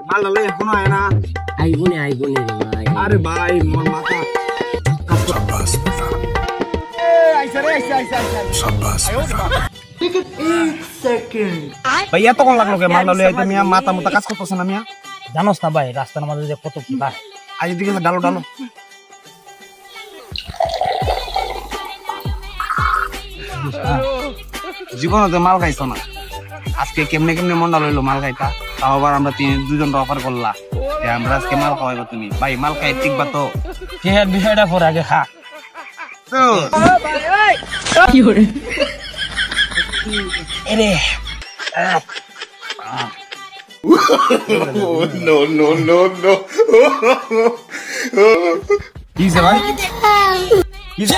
মাল ডালে এখনো আয় না। আইবনে রে ভাই। আরে ভাই মোর মাথা शाबाश बेटा शाबाश बेटा ভাইয়া তখন লাগলো কে মাল ডালে আইতে মিয়া মাথা মুতা কাজ করতেছ না মিয়া। জানোস না ভাই রাস্তার মধ্যে যে কত ফুটা আজ দিকে ডালো ডালো জীবনে মাল খাইছো না, আজকে কেমনে কেমনে মন্ডা লইলো মাল খাইতা। তাও আবার আমরা দুজন অফার করলা যে আমরা আজকে মাল খাওয়াইবা। তুমি ভাই মাল খাই টিকবা তো? কে বিষয়টা পর আগে খা। এরে नो नो नो नो কি যে ভাই কি যে